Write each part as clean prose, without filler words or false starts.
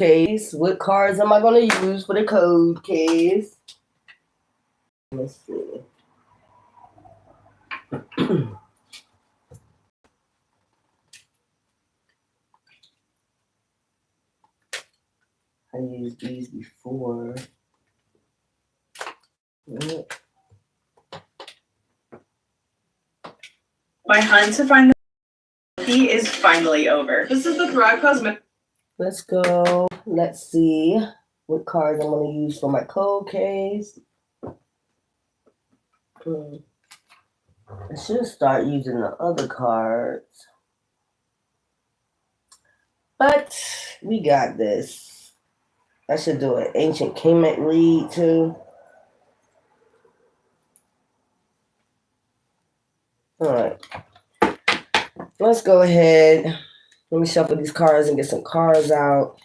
case. What cards am I going to use for the code case? Let's see. I used these before. My hunt to find the key is finally over. This is the Thrive Cosmetics. Let's go. Let's see what cards I'm going to use for my code case. I should start using the other cards. But we got this. I should do an Ancient Kemet read too. Alright. Let's go ahead. Let me shuffle these cards and get some cards out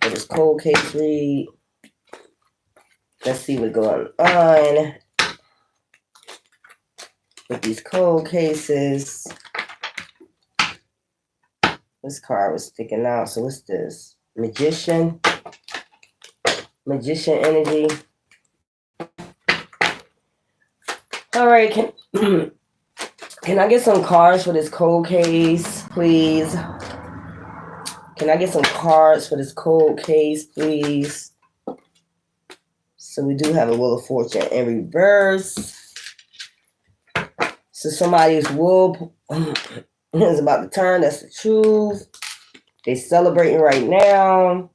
for this cold case read. Let's see what's going on with these cold cases. This card was sticking out. So what's this? Magician. Magician energy. All right. Can I get some cards for this cold case, please? Can I get some cards for this cold case, please? So we do have a Wheel of Fortune in reverse. So somebody's wheel is about to turn. That's the truth. They're celebrating right now.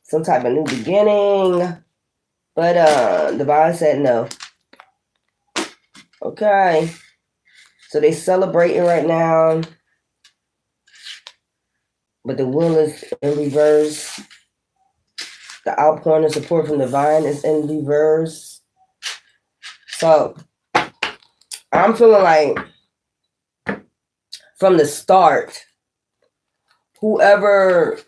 Some type of new beginning. But Divine said no. Okay. So they celebrating right now. But the wheel is in reverse. The outpouring of support from Divine is in reverse. So I'm feeling like from the start, whoever,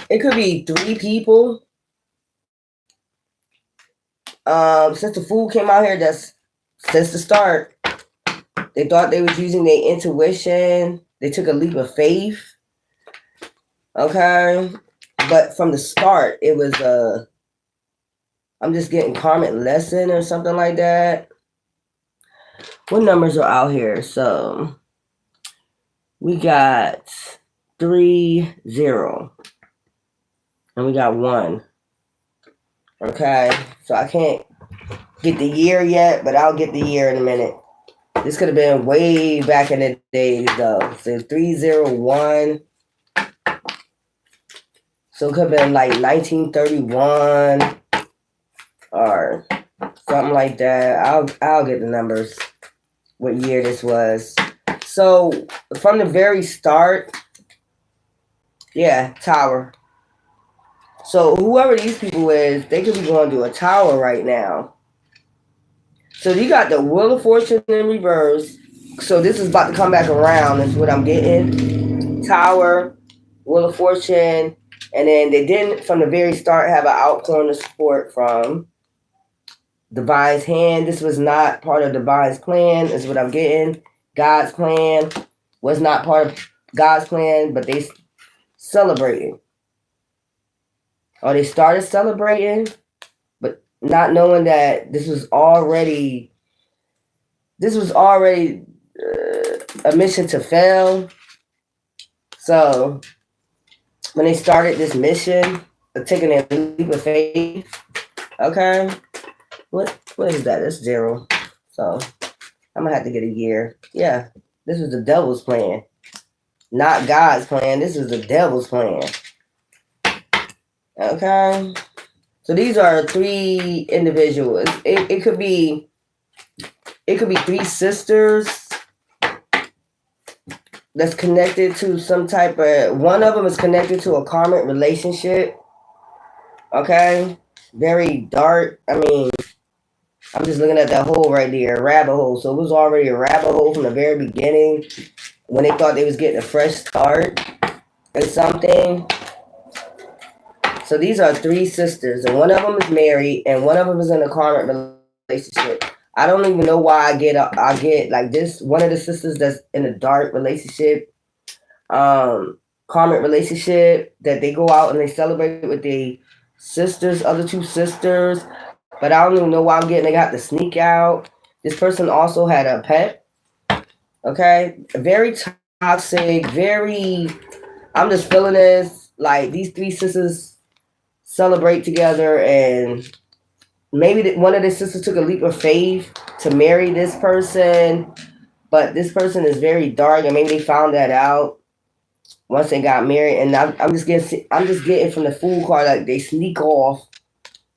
it could be 3 people. Since the Fool came out here, that's since the start. They thought they was using their intuition. They took a leap of faith. Okay. But from the start, it was I'm just getting karmic lesson or something like that. What numbers are out here? So we got 3, 0. And we got 1. Okay. So I can't get the year yet, but I'll get the year in a minute. This could have been way back in the days though. So 301. So it could have been like 1931 or something like that. I'll get the numbers, what year this was. So from the very start, yeah, tower. So whoever these people is, they could be going to a tower right now. So you got the Wheel of Fortune in reverse. So this is about to come back around. That's what I'm getting. Tower, Wheel of Fortune. And then they didn't, from the very start, have an outpouring of support from Divine's hand. This was not part of Divine's plan, is what I'm getting. God's plan was not part of God's plan, but they celebrated. Or they started celebrating, but not knowing that this was already a mission to fail. So when they started this mission of taking a leap of faith, okay, what is that? That's 0. So I'm gonna have to get a year. Yeah, this was the devil's plan, not God's plan. This is the devil's plan. Okay, so these are 3 individuals. It could be 3 sisters that's connected to some type of, one of them is connected to a karmic relationship. Okay, very dark. I mean, I'm just looking at that hole right there, rabbit hole. So it was already a rabbit hole from the very beginning when they thought they was getting a fresh start and something. So these are 3 sisters, and one of them is married, and one of them is in a karmic relationship. I don't even know why I get like this. One of the sisters that's in a dark relationship. karmic relationship that they go out and they celebrate with their sisters, other two sisters. But I don't even know why I'm getting they got to sneak out. This person also had a pet. Okay, very toxic. Very. I'm just feeling this. Like these three sisters celebrate together, and maybe one of the sisters took a leap of faith to marry this person, but this person is very dark, and maybe they found that out once they got married. And I'm just getting from the Fool card like they sneak off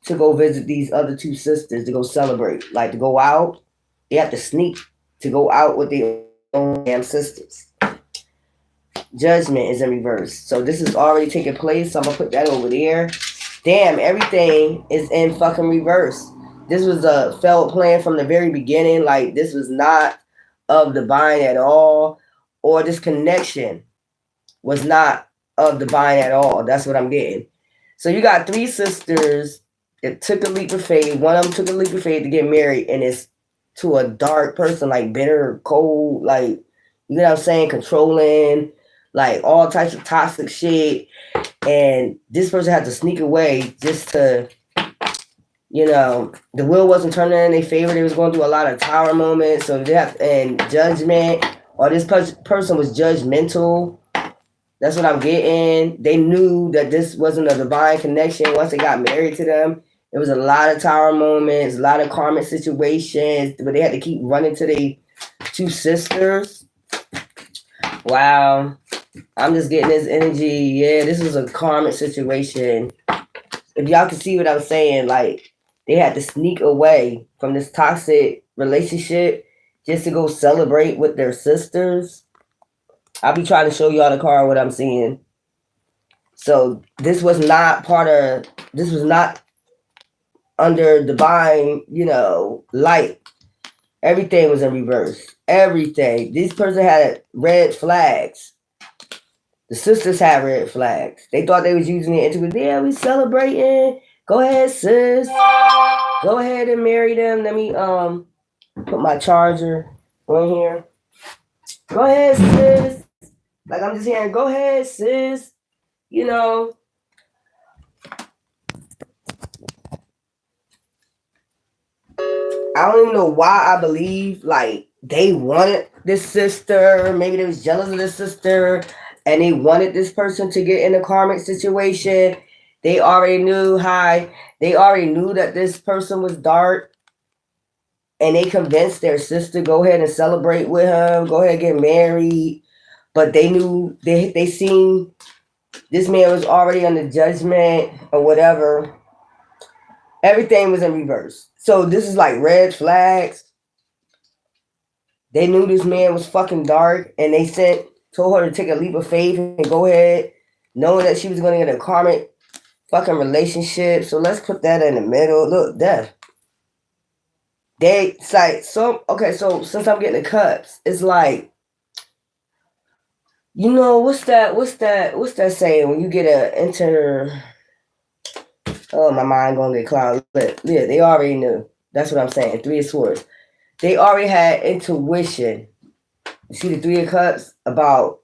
to go visit these other two sisters to go celebrate, like to go out. They have to sneak to go out with their own damn sisters. Judgment is in reverse, so this is already taking place. So I'm gonna put that over there. Damn, everything is in fucking reverse. This was a failed plan from the very beginning. Like, this was not of divine at all, or this connection was not of divine at all. That's what I'm getting. So you got three sisters that took a leap of faith. One of them took a leap of faith to get married, and it's to a dark person, like bitter, cold, like, you know what I'm saying, controlling, like all types of toxic shit. And this person had to sneak away just to, you know, the wheel wasn't turning in their favor. They was going through a lot of tower moments. So they have, and judgment, or this person was judgmental. That's what I'm getting. They knew that this wasn't a divine connection once they got married to them. There was a lot of tower moments, a lot of karmic situations, but they had to keep running to their two sisters. Wow. I'm just getting this energy. Yeah, this is a karmic situation. If y'all can see what I'm saying, like, they had to sneak away from this toxic relationship just to go celebrate with their sisters. I'll be trying to show y'all the card what I'm seeing. So this was not under divine, you know, light. Everything was in reverse. Everything. This person had red flags. The sisters had red flags. They thought they was using it into, yeah, we celebrating. Go ahead, sis. Go ahead and marry them. Let me put my charger on here. Go ahead, sis. Like, I'm just hearing, go ahead, sis. You know. I don't even know why I believe, like, they wanted this sister. Maybe they was jealous of this sister, and they wanted this person to get in a karmic situation. They already knew that this person was dark, and they convinced their sister, go ahead and celebrate with him, go ahead and get married. But they knew, they seen this man was already under judgment or whatever. Everything was in reverse. So this is like red flags. They knew this man was fucking dark, and they told her to take a leap of faith and go ahead, knowing that she was going to get a karmic fucking relationship. So let's put that in the middle. Look, death. It's like, so since I'm getting the cups, it's like, you know, what's that saying when you get oh, my mind gonna get clouded. But yeah, they already knew. That's what I'm saying. Three of Swords. They already had intuition. You see the Three of Cups about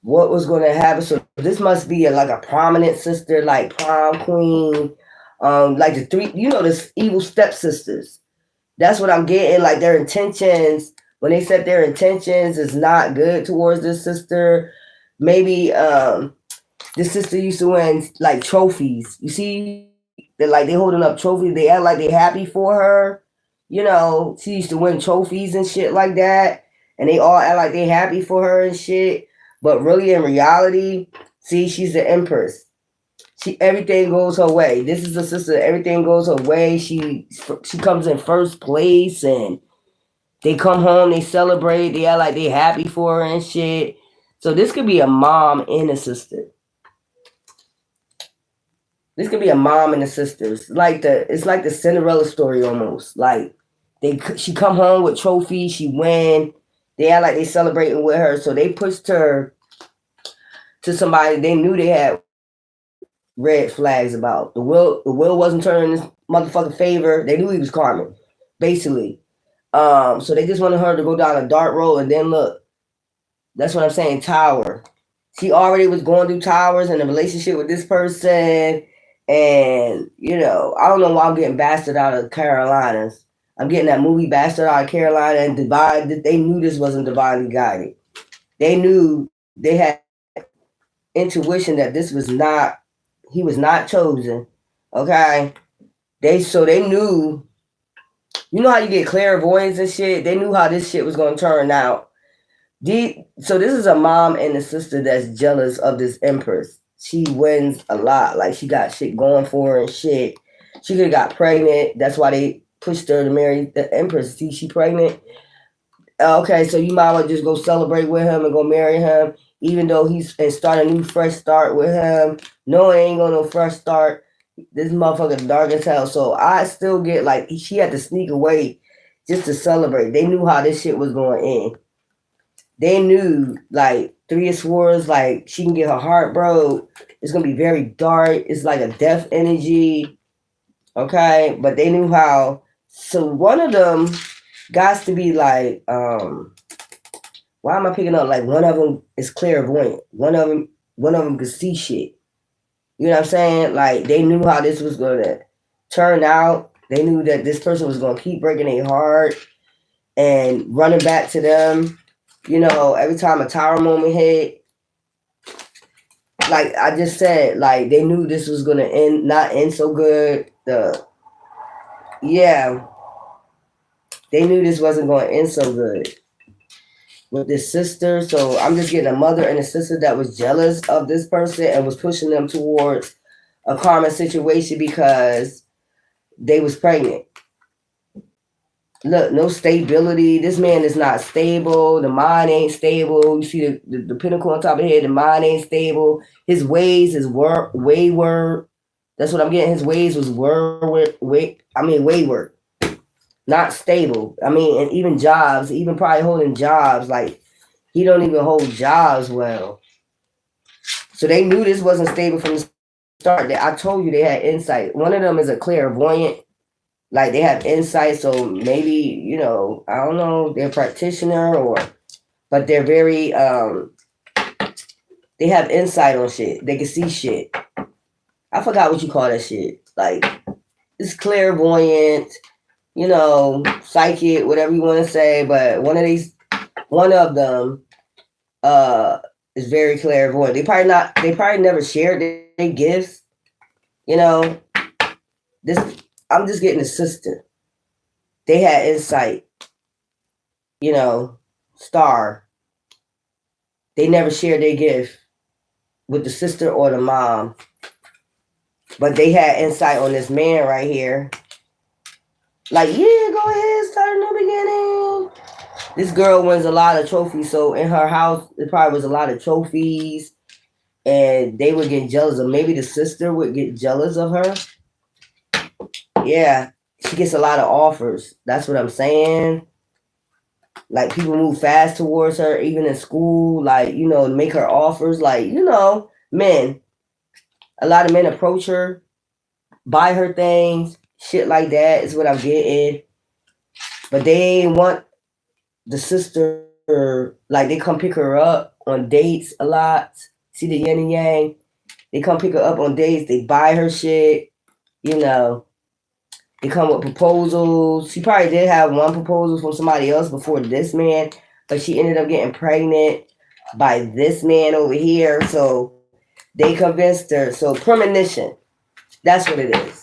what was going to happen. So this must be like a prominent sister, like prom queen, like the three, you know, the evil stepsisters. That's what I'm getting. Like their intentions, when they set their intentions, is not good towards this sister. Maybe this sister used to win like trophies. You see, they holding up trophies. They act like they happy for her. You know, she used to win trophies and shit like that, and they all act like they happy for her and shit. But really, in reality, see, she's the empress. Everything goes her way. This is a sister. Everything goes her way. She comes in first place, and they come home. They celebrate. They act like they happy for her and shit. So this could be a mom and a sister. This could be a mom and a sister. It's like the Cinderella story almost. Like she come home with trophies. She win. They act like they celebrating with her. So they pushed her to somebody they knew they had red flags about. The will wasn't turning this motherfucking favor. They knew he was karmic, basically. So they just wanted her to go down a dark road, and then look. That's what I'm saying. Tower. She already was going through towers in a relationship with this person. And, I don't know why I'm getting Bastard out of Carolinas. I'm getting that movie Bastard out of Carolina and Divine. They knew this wasn't divinely guided. They knew they had intuition that this was not, he was not chosen. Okay. They knew, you know how you get clairvoyance and shit? They knew how this shit was going to turn out. So this is a mom and a sister that's jealous of this empress. She wins a lot. Like, she got shit going for her and shit. She could have got pregnant. That's why they pushed her to marry the empress. See, she pregnant. Okay, so you might well just go celebrate with him and go marry him, even though and start a new fresh start with him. No, it ain't gonna no fresh start. This motherfucker dark as hell. So I still get like she had to sneak away just to celebrate. They knew how this shit was going in. They knew like Three of Swords, like she can get her heart broke. It's gonna be very dark. It's like a death energy. Okay, but they knew how. So one of them got to be like, why am I picking up? Like one of them is clairvoyant. One of them could see shit. You know what I'm saying? Like they knew how this was gonna turn out. They knew that this person was gonna keep breaking their heart and running back to them. Every time a tower moment hit, like I just said, like they knew this was gonna not end so good. They knew this wasn't going to end so good with this sister. So I'm just getting a mother and a sister that was jealous of this person and was pushing them towards a karma situation because they was pregnant. Look, no stability. This man is not stable. The mind ain't stable. You see the pinnacle on top of his head. The mind ain't stable. His ways is wayward. That's what I'm getting. His ways was wayward. Not stable. I mean, and even jobs, even probably holding jobs, like he don't even hold jobs well. So they knew this wasn't stable from the start. I told you they had insight. One of them is a clairvoyant. Like they have insight. So maybe, I don't know, they're a practitioner but they're very, they have insight on shit. They can see shit. I forgot what you call that shit. Like it's clairvoyant. Psychic, whatever you want to say, but one of them is very clairvoyant. They probably never shared their gifts. I'm just getting the sister. They had insight. Star. They never shared their gift with the sister or the mom. But they had insight on this man right here. Like, yeah, go ahead, start a new beginning. This girl wins a lot of trophies. So in her house, it probably was a lot of trophies. And they would get jealous of, maybe the sister would get jealous of her. Yeah, she gets a lot of offers. That's what I'm saying. Like people move fast towards her, even in school, like, make her offers. Like, men. A lot of men approach her, buy her things. Shit like that is what I'm getting. But they want the sister, like they come pick her up on dates a lot. See the yin and yang? They come pick her up on dates. They buy her shit. They come with proposals. She probably did have one proposal from somebody else before this man, but she ended up getting pregnant by this man over here. So they convinced her. So premonition. That's what it is.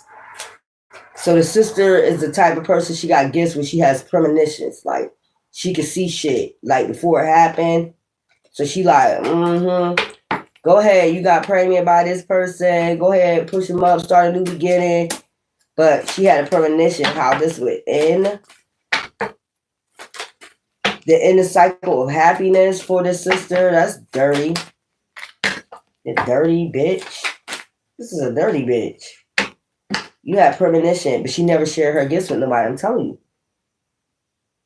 So the sister is the type of person, she got gifts when she has premonitions. Like, she can see shit, like, before it happened. So she like, go ahead, you got pregnant by this person. Go ahead, push him up, start a new beginning. But she had a premonition how this would end. The inner cycle of happiness for the sister, that's dirty. The dirty bitch. This is a dirty bitch. You had premonition, but she never shared her gifts with nobody. I'm telling you.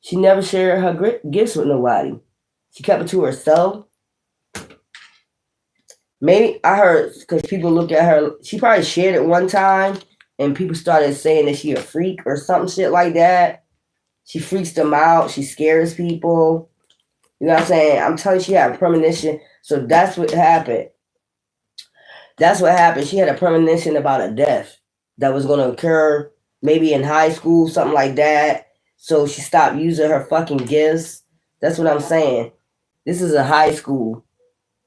She never shared her gifts with nobody. She kept it to herself. Maybe I heard, because people look at her, she probably shared it one time, and people started saying that she a freak or something shit like that. She freaks them out. She scares people. You know what I'm saying? I'm telling you, she had a premonition. So that's what happened. That's what happened. She had a premonition about a death that was going to occur maybe in high school, something like that. So she stopped using her fucking gifts. That's what I'm saying. This is a high school.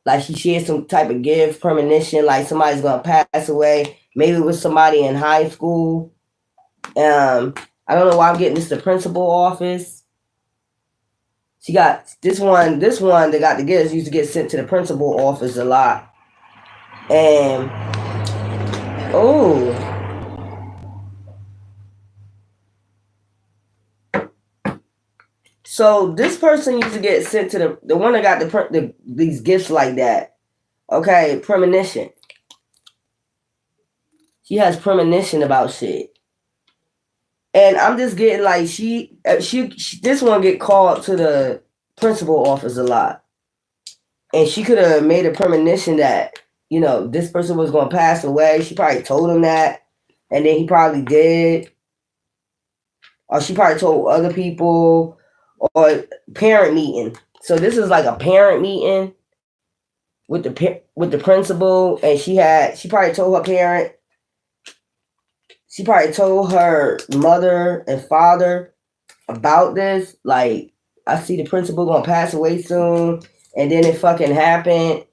Like she shared some type of gift, premonition, like somebody's going to pass away. Maybe it was somebody in high school. I don't know why I'm getting this the principal office. She got this one that got the gifts used to get sent to the principal office a lot. And oh, so this person used to get sent to the one that got these gifts like that. Okay, premonition. She has premonition about shit, and I'm just getting like she this one get called to the principal office a lot, and she could have made a premonition that this person was going to pass away. She probably told him that, and then he probably did, or she probably told other people, or parent meeting. So this is like a parent meeting with the principal, and she probably told her parent. She probably told her mother and father about this. Like, I see the principal gonna pass away soon, and then it fucking happened,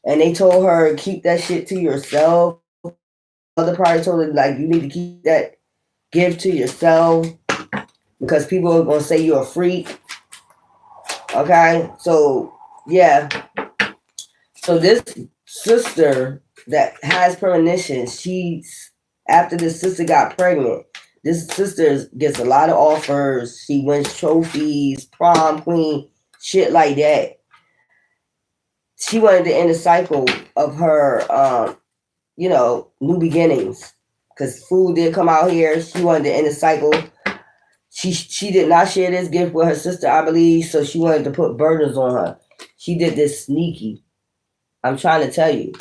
and they told her keep that shit to yourself. Mother probably told her like you need to keep that gift to yourself because people are gonna say you're a freak. Okay, so yeah. So this sister that has premonition, after this sister got pregnant, this sister gets a lot of offers. She wins trophies, prom queen, shit like that. She wanted to end the cycle of her, new beginnings. Because food did come out here. She wanted to end the cycle. She did not share this gift with her sister, I believe, so she wanted to put burdens on her. She did this sneaky. I'm trying to tell you.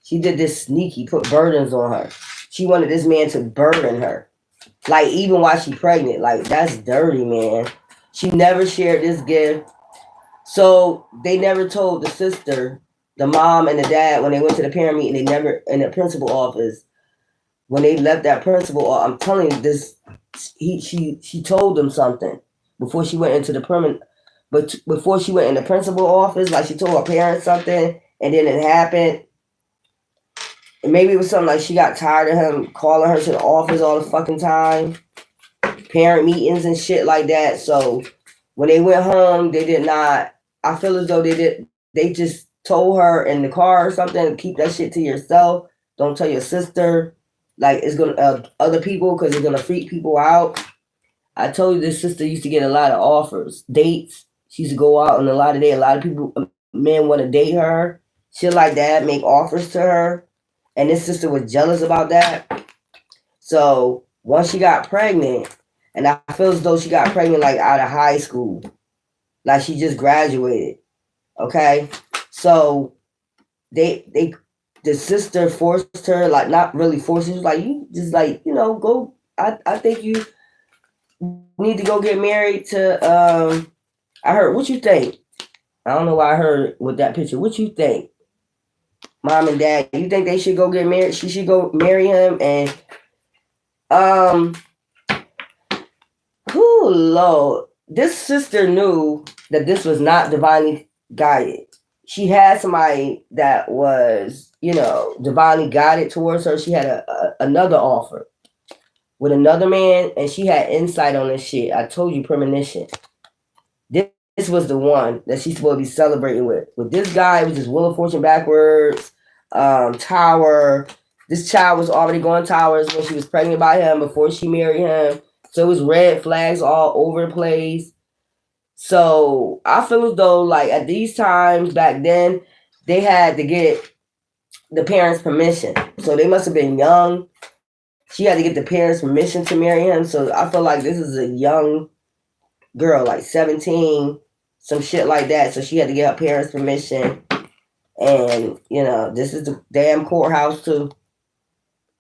She did this sneaky, put burdens on her. She wanted this man to burden her. Like, even while she's pregnant. Like, that's dirty, man. She never shared this gift. So, they never told the sister, the mom and the dad, when they went to the parent meeting, they never, in the principal office, when they left that principal, I'm telling you, this, she told them something before she went into but before she went in the principal office, like she told her parents something, and then it happened. And maybe it was something like she got tired of him calling her to the office all the fucking time. Parent meetings and shit like that. So when they went home, they did not, I feel as though they just told her in the car or something, keep that shit to yourself. Don't tell your sister. Like, it's going to, other people, because it's going to freak people out. I told you this sister used to get a lot of offers, dates. She used to go out on a lot of dates. A lot of people, men want to date her. Shit like that, make offers to her. And this sister was jealous about that. So once she got pregnant, and I feel as though she got pregnant like out of high school. Like she just graduated. Okay? So the sister forced her, like not really forced her, like you just like, go. I think you need to go get married to I heard, what you think? I don't know why I heard with that picture. What you think? Mom and dad, you think they should go get married? She should go marry him, and Lord, this sister knew that this was not divinely guided. She had somebody that was, divinely guided towards her. She had another offer with another man, and she had insight on this shit. I told you, premonition. This was the one that she's supposed to be celebrating with. With this guy, it was just Wheel of Fortune backwards, Tower. This child was already going towers when she was pregnant by him before she married him. So it was red flags all over the place. So I feel as though, like, at these times back then, they had to get the parents' permission. So they must have been young. She had to get the parents' permission to marry him. So I feel like this is a young girl, like 17, some shit like that. So she had to get her parents' permission. And, this is the damn courthouse too.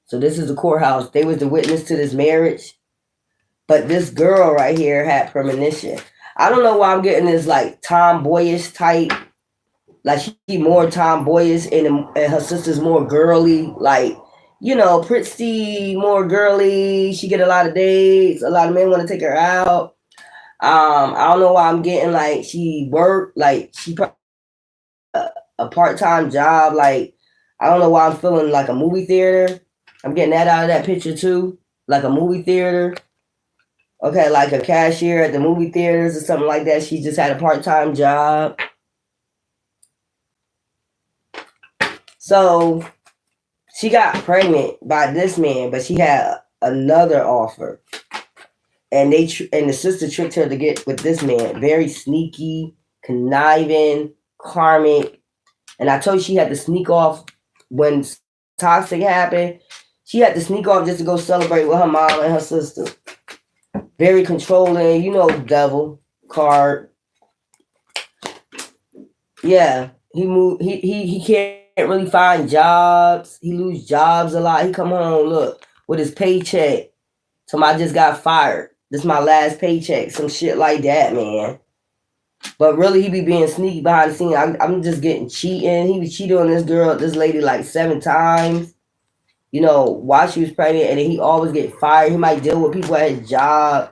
So this is the courthouse. They was the witness to this marriage. But this girl right here had premonition. I don't know why I'm getting this like tomboyish type Like she more tomboyish and her sister's more girly. Like, you know, Pritzy more girly. She get a lot of dates. A lot of men want to take her out. I don't know why I'm getting like she worked like she a part-time job. Like I don't know why I'm feeling like a movie theater. I'm getting that out of that picture too, like a movie theater. Okay, like a cashier at the movie theaters or something like that. She just had a part-time job. So she got pregnant by this man, but she had another offer, and and the sister tricked her to get with this man. Very sneaky, conniving, karmic. And I told you she had to sneak off when toxic happened. She had to sneak off just to go celebrate with her mom and her sister. Very controlling, you know, devil card. Yeah, he moved. He can't really find jobs. He lose jobs a lot. He come home, look, with his paycheck. So I just got fired. This is my last paycheck. Some shit like that, man. But really, he be being sneaky behind the scene. I'm just getting cheating. He was cheating on this lady like 7 times. You know, while she was pregnant, and then he always get fired. He might deal with people at his job.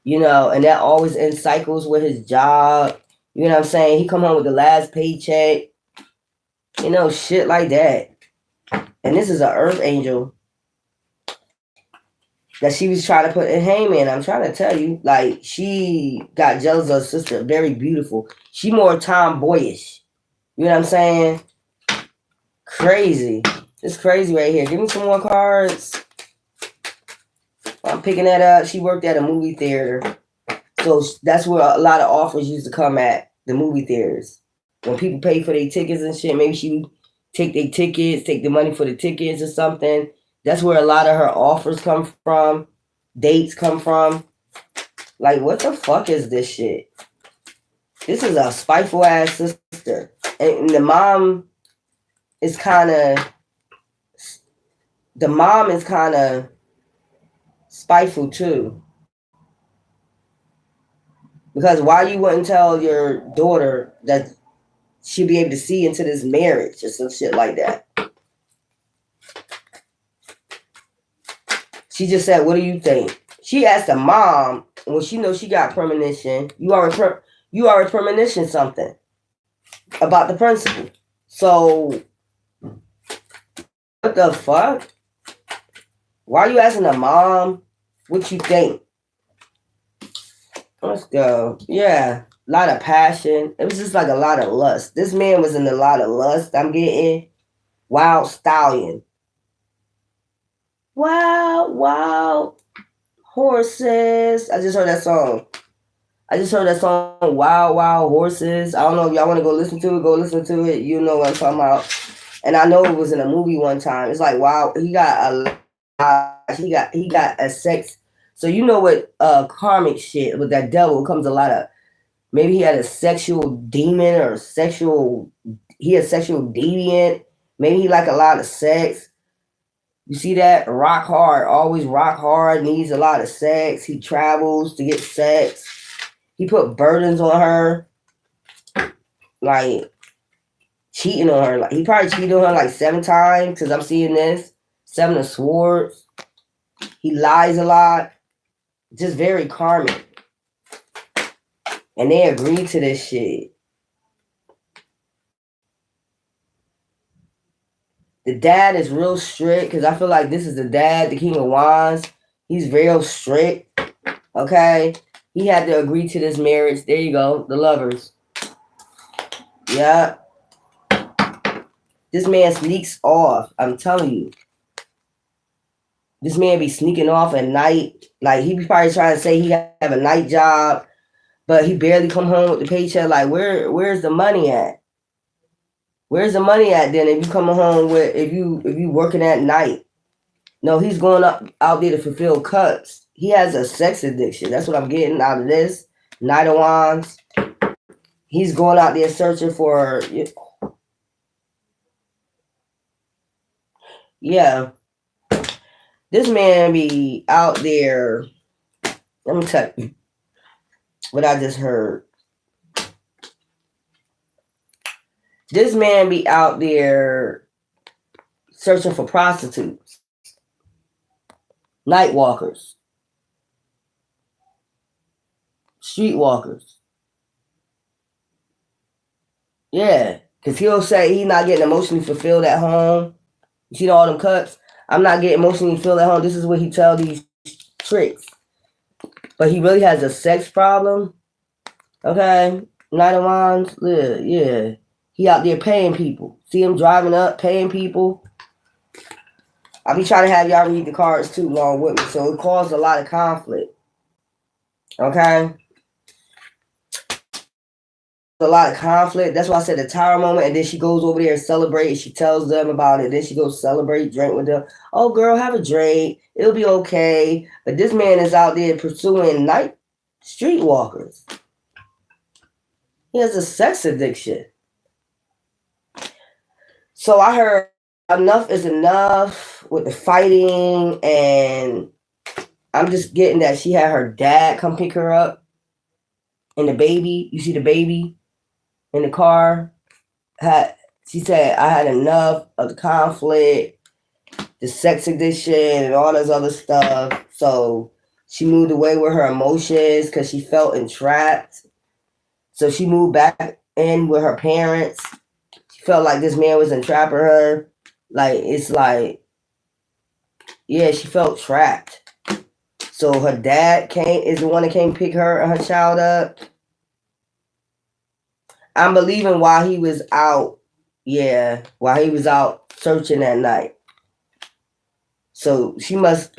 You know, and that always ends cycles with his job. You know what I'm saying? He come home with the last paycheck. You know, shit like that. And this is an earth angel that she was trying to put in. Hey, man, I'm trying to tell you, like, she got jealous of her sister. Very beautiful. She more tomboyish. You know what I'm saying? Crazy. It's crazy right here. Give me some more cards. I'm picking that up. She worked at a movie theater. So that's where a lot of offers used to come at, the movie theaters. When people pay for their tickets and shit, maybe she take their tickets, take the money for the tickets or something. That's where a lot of her offers come from. Dates come from. Like, what the fuck is this shit? This is a spiteful ass sister. And the mom is kind of spiteful too. Because why you wouldn't tell your daughter that she'd be able to see into this marriage or some shit like that? She just said, what do you think? She asked the mom, when she knows she got premonition, you already premonition something about the principal. So, what the fuck? Why are you asking the mom what you think? Let's go. Yeah, a lot of passion. It was just like a lot of lust. This man was in a lot of lust. I'm getting wild stallion. Wild horses. I just heard that song. Wild horses. I don't know if y'all want to go listen to it. Go listen to it. You know what I'm talking about. And I know it was in a movie one time. It's like, wow, he got a sex. So you know what karmic shit with that devil comes a lot of, maybe he had a sexual demon or he a sexual deviant. Maybe he like a lot of sex. You see that? Rock hard, always rock hard, needs a lot of sex. He travels to get sex. He put burdens on her. Like, cheating on her. Like, he probably cheated on her like 7 times, because I'm seeing this. 7 of Swords. He lies a lot. Just very karmic. And they agreed to this shit. The dad is real strict, because I feel like this is the dad, the King of Wands. He's real strict. Okay? He had to agree to this marriage. There you go. The lovers. Yeah. This man sneaks off. I'm telling you. This man be sneaking off at night. Like, he be probably trying to say he have a night job, but he barely come home with the paycheck. Like, where's the money at? Where's the money at then if you coming home with, if you working at night? No, he's going out there to fulfill cuts. He has a sex addiction. That's what I'm getting out of this. Knight of Wands. He's going out there searching for, yeah. This man be out there. Let me tell you what I just heard. This man be out there searching for prostitutes, night walkers, streetwalkers. Yeah, because he'll say he's not getting emotionally fulfilled at home. You see all them cuts? I'm not getting emotionally fulfilled at home. This is what he tell these tricks. But he really has a sex problem. Okay? Knight of Wands, yeah. He out there paying people. See him driving up, paying people. I'll be trying to have y'all read the cards too along with me. So it caused a lot of conflict. Okay? A lot of conflict. That's why I said the tower moment. And then she goes over there and celebrates. She tells them about it. Then she goes celebrate, drink with them. Oh, girl, have a drink. It'll be okay. But this man is out there pursuing night streetwalkers. He has a sex addiction. So I heard enough is enough with the fighting, and I'm just getting that she had her dad come pick her up, and the baby. You see the baby in the car. She said I had enough of the conflict, the sex addiction, and all this other stuff. So she moved away with her emotions because she felt entrapped. So she moved back in with her parents. She felt like this man was entrapping her. Like, it's like, yeah, she felt trapped. So her dad is the one that came pick her and her child up. I'm believing while he was out searching that night. So she must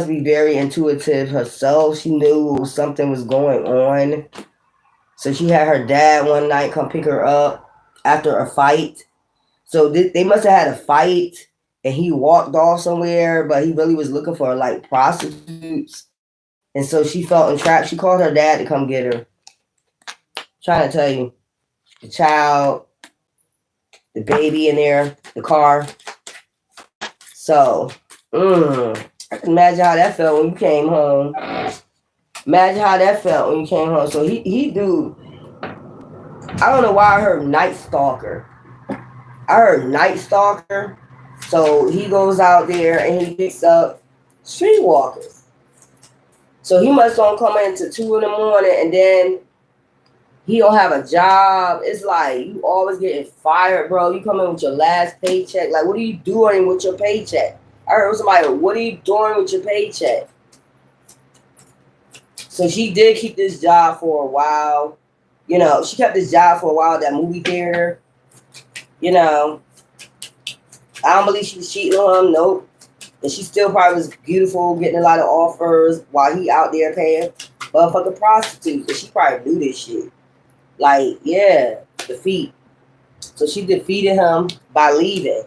be very intuitive herself. She knew something was going on. So she had her dad one night come pick her up after a fight. So they must have had a fight, and he walked off somewhere, but he really was looking for like prostitutes. And so she felt entrapped. She called her dad to come get her. I'm trying to tell you, the child, the baby in there, the car. So, I can imagine how that felt when you came home. Imagine how that felt when you came home. So he do. I don't know why I heard Night Stalker. So he goes out there and he picks up streetwalkers. So he must don't come into 2 in the morning, and then he don't have a job. It's like you always getting fired, bro. You come in with your last paycheck. Like, what are you doing with your paycheck? I heard somebody, what are you doing with your paycheck? So she did keep this job for a while. You know, she kept this job for a while at that movie theater. You know, I don't believe she was cheating on him. Nope. And she still probably was beautiful, getting a lot of offers while he out there paying motherfucking prostitutes. And she probably knew this shit. Like, yeah, defeat. So she defeated him by leaving.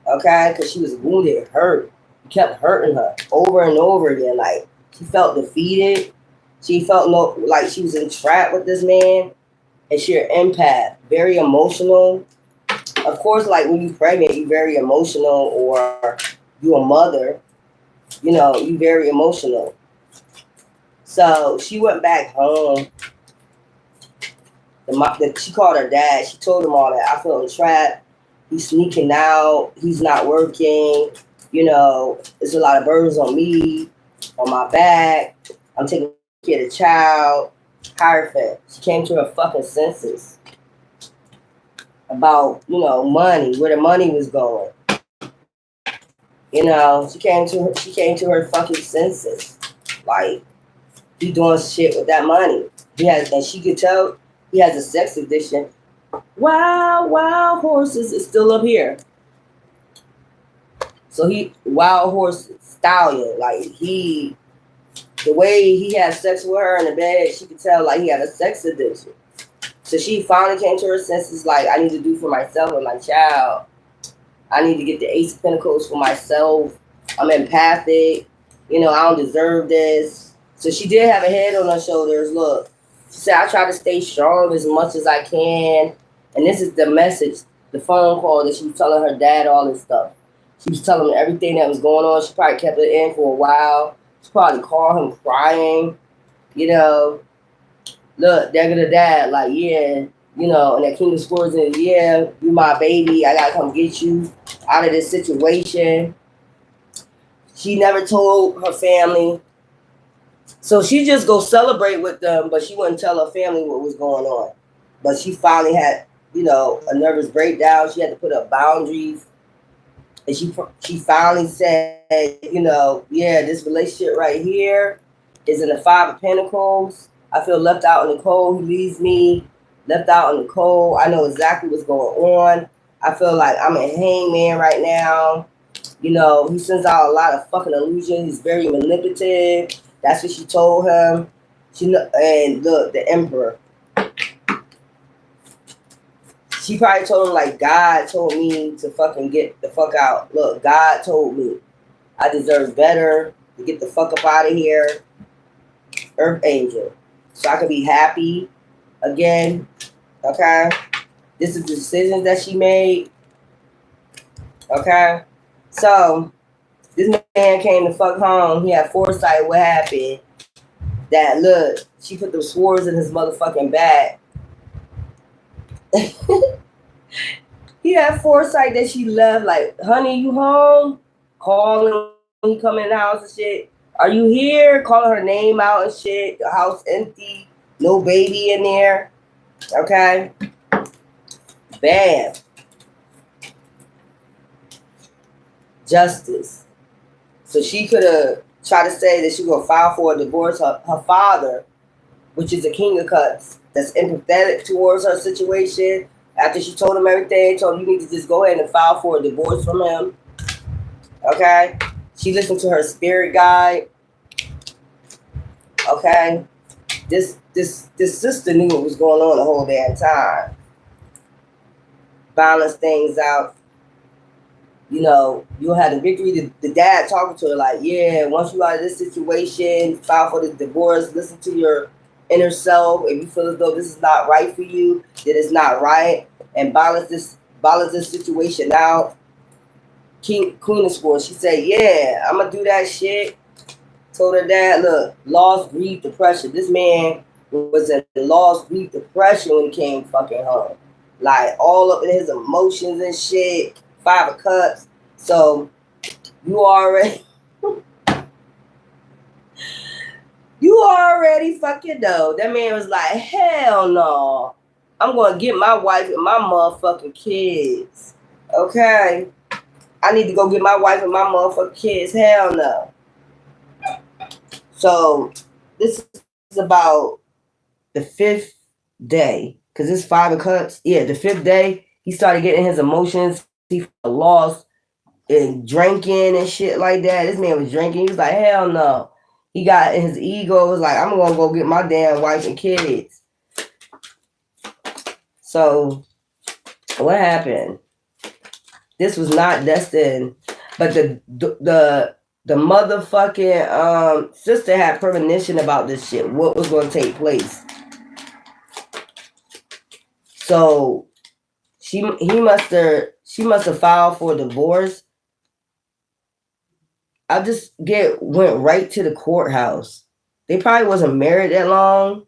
Okay? Because she was wounded, hurt. He kept hurting her over and over again. Like, she felt defeated. She felt like she was entrapped with this man. And she's an empath. Very emotional. Of course, like when you're pregnant, you're very emotional, or you're a mother, you know, you're very emotional. So she went back home. She called her dad. She told him all that. I feel entrapped. He's sneaking out. He's not working. You know, there's a lot of burdens on me, on my back. I'm taking care of the child. Hierophant. She came to her fucking senses about, you know, money, where the money was going. You know, she came to her fucking senses. Like, he doing shit with that money. And she could tell he has a sex addiction. Wild horses is still up here. So wild horse stallion. Like, the way he had sex with her in the bed, she could tell like he had a sex addiction. So she finally came to her senses, like, I need to do for myself and my child. I need to get the Ace of Pentacles for myself. I'm empathic. You know, I don't deserve this. So she did have a head on her shoulders. Look, she said, I try to stay strong as much as I can. And this is the message, the phone call that she was telling her dad all this stuff. She was telling him everything that was going on. She probably kept it in for a while. She probably called him crying, you know. Look, there go the dad, like, yeah, you know, and that King of Swords is, yeah, you my baby. I gotta come get you out of this situation. She never told her family. So she just go celebrate with them, but she wouldn't tell her family what was going on. But she finally had, you know, a nervous breakdown. She had to put up boundaries. And she finally said, you know, yeah, this relationship right here is in the Five of Pentacles. I feel left out in the cold. He leaves me left out in the cold. I know exactly what's going on. I feel like I'm a hangman right now. You know, he sends out a lot of fucking illusions. He's very manipulative. That's what she told him. And look, the Emperor. She probably told him, like, God told me to fucking get the fuck out. Look, God told me I deserve better, to get the fuck up out of here. Earth Angel. So I could be happy again. Okay? This is the decisions that she made. Okay? So, this man came to fuck home. He had foresight what happened. That, look, she put the swords in his motherfucking bag. He had foresight that she left, like, honey, you home? Calling when he come in the house and shit. Are you here? Calling her name out and shit. The house empty. No baby in there. Okay? Bam. Justice. So she could have tried to say that she was going to file for a divorce. Her father, which is a King of Cups, that's empathetic towards her situation. After she told him everything, told him you need to just go ahead and file for a divorce from him. Okay? She listened to her spirit guide. Okay? This sister knew what was going on the whole damn time. Balance things out. You know, you'll have the victory. The dad talking to her like, yeah, once you out of this situation, file for the divorce, listen to your inner self. If you feel as though this is not right for you, that it's not right, and balance this situation out. Queen of Swords, she said, yeah, I'm gonna do that shit. Told her dad, look, loss, grief, depression. This man was in loss, grief, depression when he came fucking home. Like, all up in his emotions and shit. Five of Cups. So, you already fucking know. That man was like, hell no. I'm going to get my wife and my motherfucking kids. Okay? I need to go get my wife and my motherfucking kids. Hell no. So, this is about the 5th day. Because it's 5 of Cups. Yeah, the 5th day, he started getting his emotions. He lost and drinking and shit like that. This man was drinking. He was like, hell no. He got in his ego. Was like, I'm going to go get my damn wife and kids. So, what happened? This was not destined. But the motherfucking sister had premonition about this shit. What was going to take place. So, she must have filed for a divorce. I just went right to the courthouse. They probably wasn't married that long.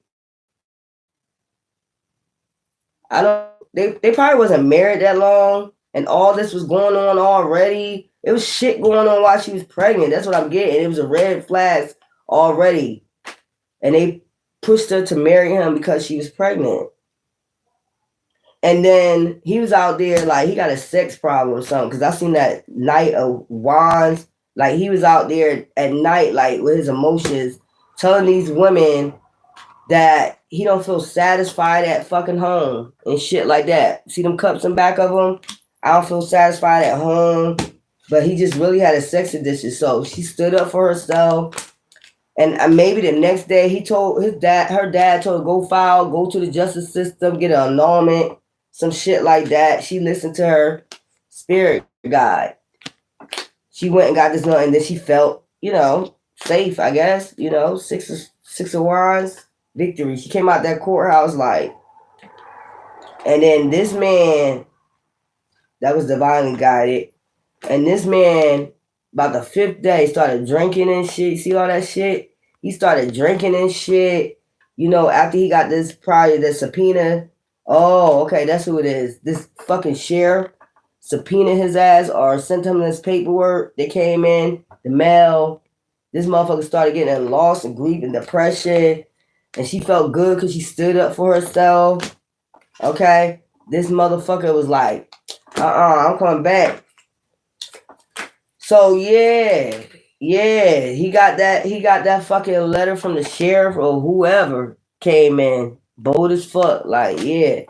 They probably wasn't married that long, and all this was going on already. It was shit going on while she was pregnant. That's what I'm getting. It was a red flag already. And they pushed her to marry him because she was pregnant. And then he was out there like he got a sex problem or something. Because I seen that Knight of Wands. Like he was out there at night, like with his emotions, telling these women that he don't feel satisfied at fucking home and shit like that. See them cups in back of him? I don't feel satisfied at home. But he just really had a sex addiction. So she stood up for herself. And maybe the next day he told her dad told her go to the justice system, get an annulment, some shit like that. She listened to her spirit guide. She went and got this note, and then she felt, safe, I guess. Six of Wands, victory. She came out that courthouse like, and then this man that was divinely guided, and this man about the 5th day started drinking and shit. See all that shit? He started drinking and shit. After he got this subpoena Oh, okay, that's who it is. This fucking sheriff subpoenaed his ass or sent him this paperwork. They came in the mail. This motherfucker started getting lost and grief and depression, and she felt good because she stood up for herself. Okay, this motherfucker was like, I'm coming back. So yeah, he got that fucking letter from the sheriff or whoever came in, bold as fuck, like yeah.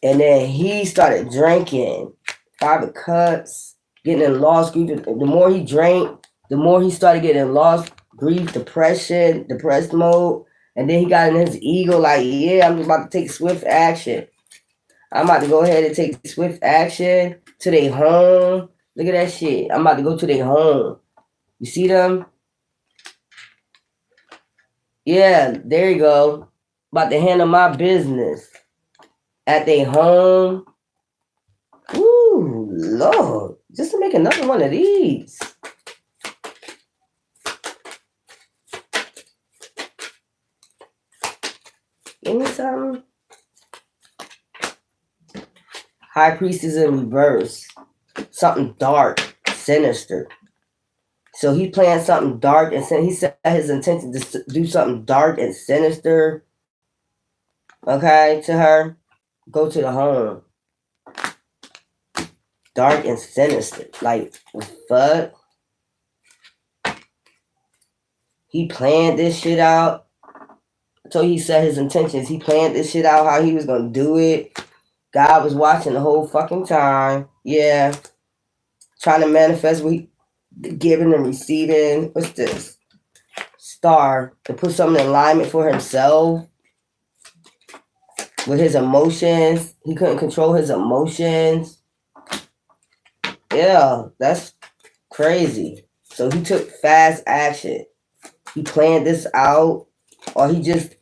And then he started drinking, private cuts, getting in lost grief. The more he drank, the more he started getting lost grief, depressed mode. And then he got in his ego, like, yeah, I'm about to take swift action. I'm about to go ahead and take swift action to their home. Look at that shit. I'm about to go to their home. You see them? Yeah, there you go. About to handle my business at their home. Ooh, Lord. Just to make another one of these. Give me something. High Priestess in reverse. Something dark, sinister. So he planned something dark and he set his intention to do something dark and sinister. Okay, to her. Go to the home. Dark and sinister. Like, fuck. He planned this shit out. So he set his intentions. He planned this shit out, how he was gonna do it. God was watching the whole fucking time. Yeah. Trying to manifest what he giving and receiving. What's this? Star. To put something in alignment for himself. With his emotions. He couldn't control his emotions. Yeah, that's crazy. So he took fast action. He planned this out. Or he just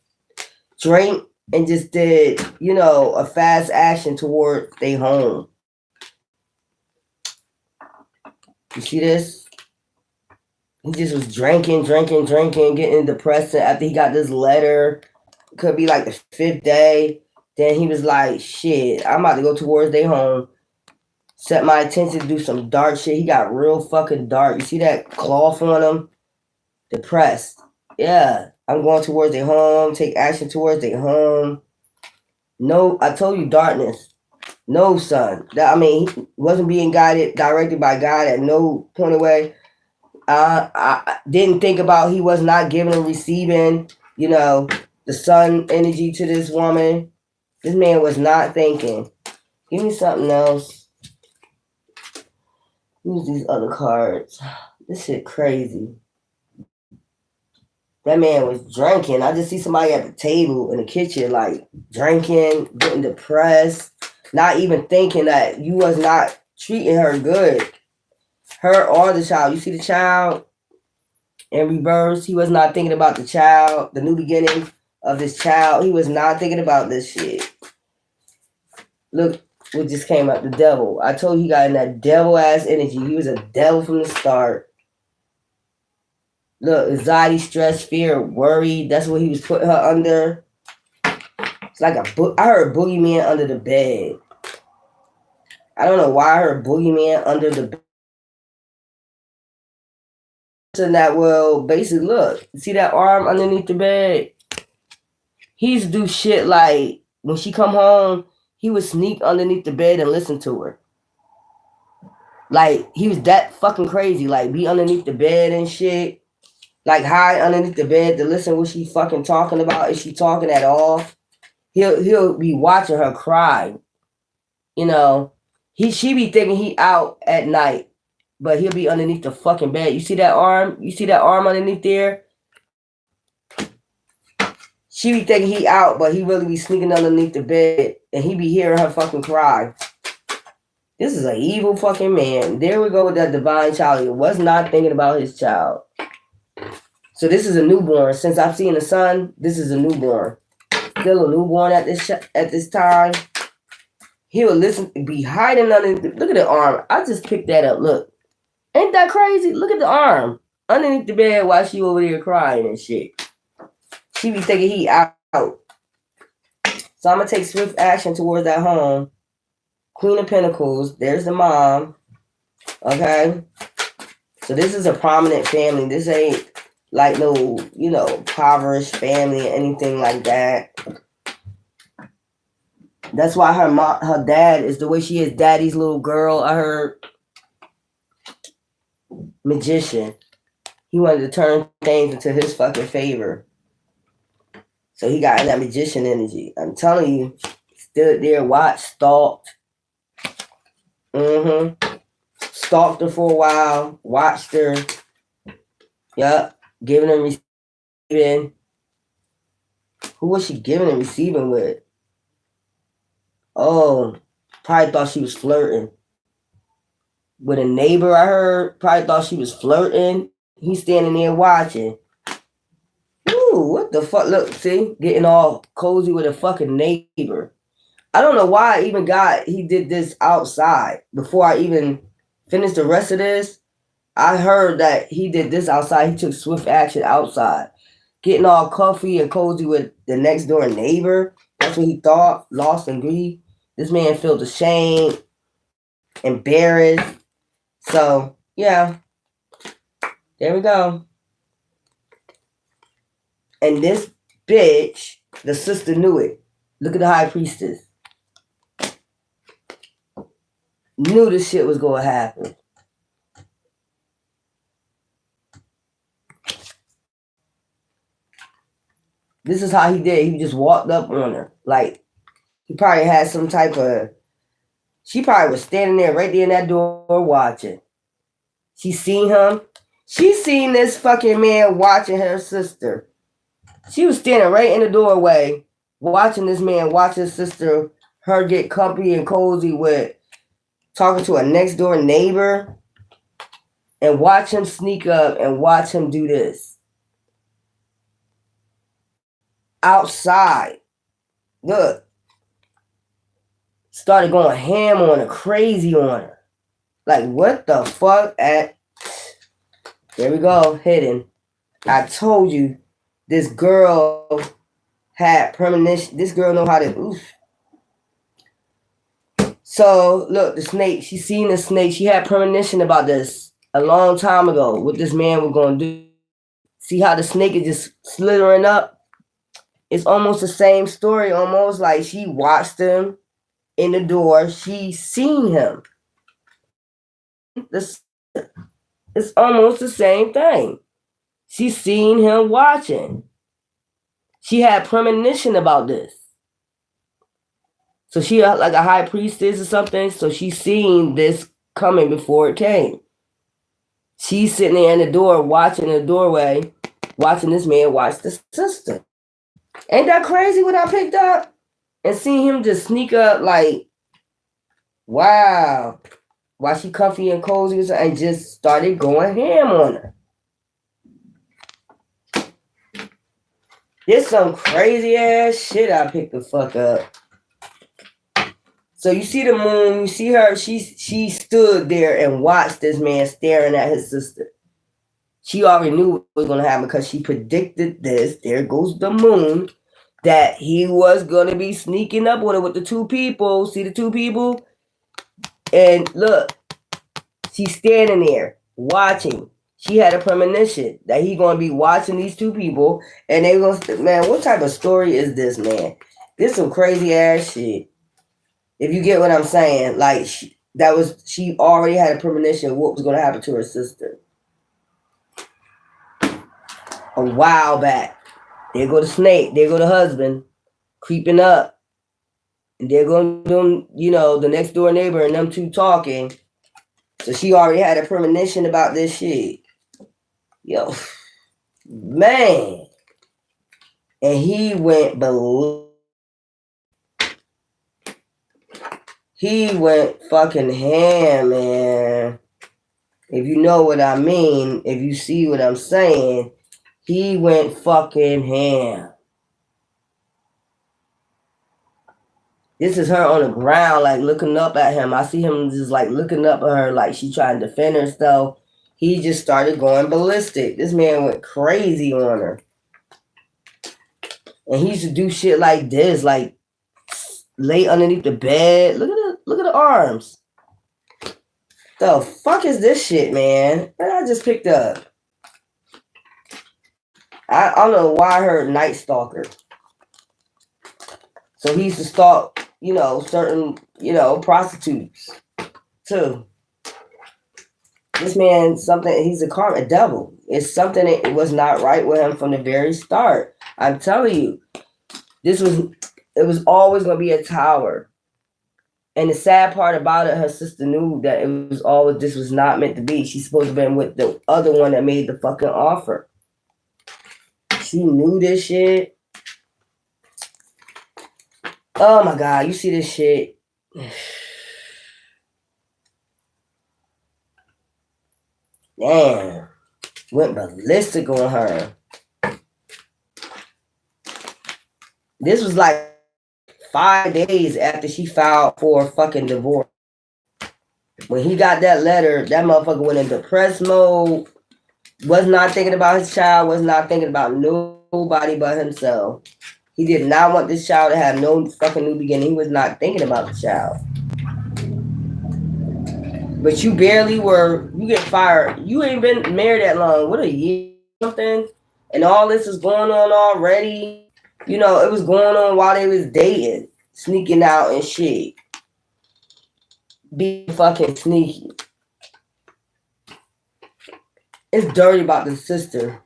drank and just did, a fast action toward their home. You see this? He just was drinking, getting depressed after he got this letter. Could be like the 5th day. Then he was like, shit, I'm about to go towards their home. Set my attention to do some dark shit. He got real fucking dark. You see that cloth on him? Depressed. Yeah. I'm going towards their home. Take action towards their home. No, I told you darkness. No, son. He wasn't being directed by God at no point of way. I didn't think about he was not giving and receiving, the sun energy to this woman. This man was not thinking. Give me something else. Use these other cards. This shit crazy. That man was drinking. I just see somebody at the table in the kitchen, like drinking, getting depressed, not even thinking that you was not treating her good. Her or the child. You see the child in reverse. He was not thinking about the child, the new beginning of this child. He was not thinking about this shit. Look what just came up, the devil. I told you he got in that devil ass energy. He was a devil from the start. Look, anxiety, stress, fear, worry. That's what he was putting her under. It's like I heard a boogeyman under the bed. I don't know why I heard a boogeyman under the bed. And that will basically look. See that arm underneath the bed? He used to do shit like when she come home, he would sneak underneath the bed and listen to her. Like he was that fucking crazy. Like be underneath the bed and shit. Like hide underneath the bed to listen what she fucking talking about. Is she talking at all? He'll be watching her cry. She be thinking he out at night, but he'll be underneath the fucking bed. You see that arm? You see that arm underneath there? She be thinking he out, but he really be sneaking underneath the bed, and he be hearing her fucking cry. This is an evil fucking man. There we go with that divine child. He was not thinking about his child. So this is a newborn. Since I've seen the son, this is a newborn. Still a newborn at this time. He will be hiding underneath. Look at the arm. I just picked that up. Look. Ain't that crazy? Look at the arm. Underneath the bed while she over there crying and shit. She be thinking he out. So I'm gonna take swift action towards that home. Queen of Pentacles. There's the mom. Okay. So this is a prominent family. This ain't like no, impoverished family or anything like that. That's why her dad is the way she is. Daddy's little girl. I heard magician. He wanted to turn things into his fucking favor. So he got that magician energy. I'm telling you, stood there, watched, stalked. Stalked her for a while, watched her. Yup, giving and receiving. Who was she giving and receiving with? Oh, probably thought she was flirting. With a neighbor, I heard. Probably thought she was flirting. He's standing there watching. Ooh, what the fuck? Look, see? Getting all cozy with a fucking neighbor. I don't know why he did this outside. Before I even finished the rest of this, I heard that he did this outside. He took swift action outside. Getting all comfy and cozy with the next door neighbor. That's what he thought. Lost and grief. This man felt ashamed, embarrassed. So, yeah. There we go. And this bitch, the sister knew it. Look at the high priestess. Knew this shit was going to happen. This is how he did. He just walked up on her. Like, he probably had some type of... She probably was standing there right there in that door watching. She seen him. She seen this fucking man watching her sister. She was standing right in the doorway watching this man watch his sister, her get comfy and cozy with talking to a next door neighbor, and watch him sneak up and watch him do this. Outside. Look. Started going ham on her, crazy on her. Like, what the fuck? There we go, hidden. I told you, this girl had premonition. This girl know how to, oof. So, look, the snake, she seen the snake. She had premonition about this a long time ago, what this man was going to do. See how the snake is just slithering up? It's almost the same story, almost like she watched him in the door. She seen him. It's almost the same thing. She seen him watching. She had premonition about this. So she like a high priestess or something. So she seen this coming before it came. She's sitting there in the door, watching the doorway, watching this man watch the sister. Ain't that crazy what I picked up? And seeing him just sneak up like, wow. While she comfy and cozy and just started going ham on her. There's some crazy ass shit I picked the fuck up. So you see the moon, you see her, she stood there and watched this man staring at his sister. She already knew what was going to happen because she predicted this. There goes the moon. That he was going to be sneaking up on her with the two people. See the two people? And look, she's standing there watching. She had a premonition that he going to be watching these two people. And they going to, man, what type of story is this, man? This some crazy ass shit. If you get what I'm saying. Like, she already had a premonition of what was going to happen to her sister. A while back. There go the snake. There go the husband creeping up. And there go them, the next door neighbor and them two talking. So she already had a premonition about this shit. Yo, man. And he went fucking ham, man. If you know what I mean, if you see what I'm saying, he went fucking ham. This is her on the ground, like looking up at him. I see him just like looking up at her, like she trying to defend herself. He just started going ballistic. This man went crazy on her. And he used to do shit like this, like lay underneath the bed. Look at the arms. The fuck is this shit, man? That I just picked up. I don't know why I heard Night Stalker. So he used to stalk, certain, prostitutes too. This man, he's a devil. It's something that was not right with him from the very start. I'm telling you, it was always going to be a tower. And the sad part about it, her sister knew that this was not meant to be. She's supposed to have been with the other one that made the fucking offer. She knew this shit. Oh my God, you see this shit? Damn. Went ballistic on her. This was like 5 days after she filed for a fucking divorce. When he got that letter, that motherfucker went in depressed mode. Was not thinking about his child. Was not thinking about nobody but himself. He did not want this child to have no fucking new beginning. He was not thinking about the child. But you get fired. You ain't been married that long. What, a year or something? And all this is going on already. It was going on while they was dating. Sneaking out and shit. Be fucking sneaky. It's dirty about the sister.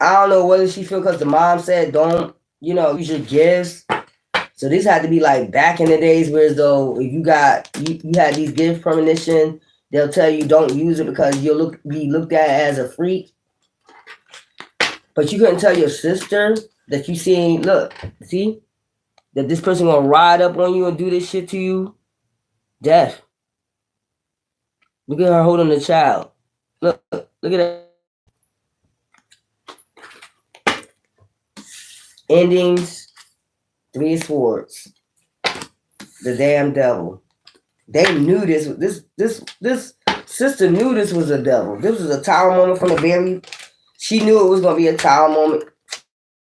I don't know whether she feel because the mom said don't, use your gifts. So this had to be like back in the days where as though if you had these gift premonition, they'll tell you don't use it because you'll be looked at as a freak. But you couldn't tell your sister that you see that this person gonna ride up on you and do this shit to you. Death. Look at her holding the child. Look at that. Endings, 3 swords. The damn devil. They knew this sister knew this was a devil. This was a tower moment from the very. She knew it was gonna be a tower moment.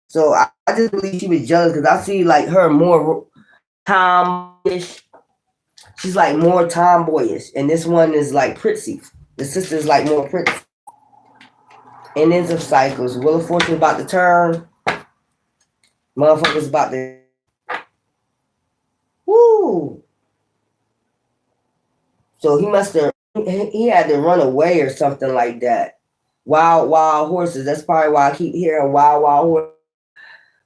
So I just believe she was jealous because I see like her more tomboyish. She's like more tomboyish, and this one is like prissy. The sister is like more pretty. Endings of cycles. Wheel of Fortune about to turn. Motherfuckers about to. Woo! So he had to run away or something like that. Wild horses. That's probably why I keep hearing wild horses.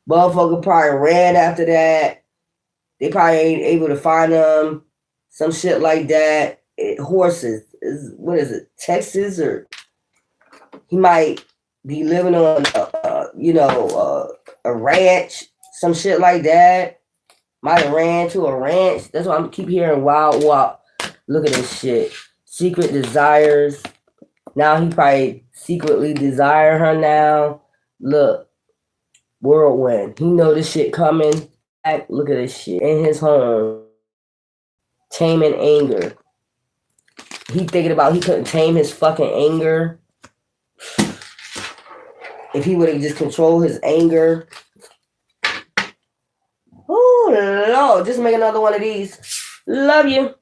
Motherfucker probably ran after that. They probably ain't able to find them. Some shit like that. Horses. What is it? Texas or he might be living on a ranch. Some shit like that. Might have ran to a ranch. That's why I keep hearing wild. Look at this shit. Secret desires. Now he probably secretly desire her now. Look. Whirlwind. He know this shit coming. Look at this shit. In his home. Taming anger. He thinking about he couldn't tame his fucking anger. If he would have just controlled his anger. Oh, Lord. Just make another one of these. Love you.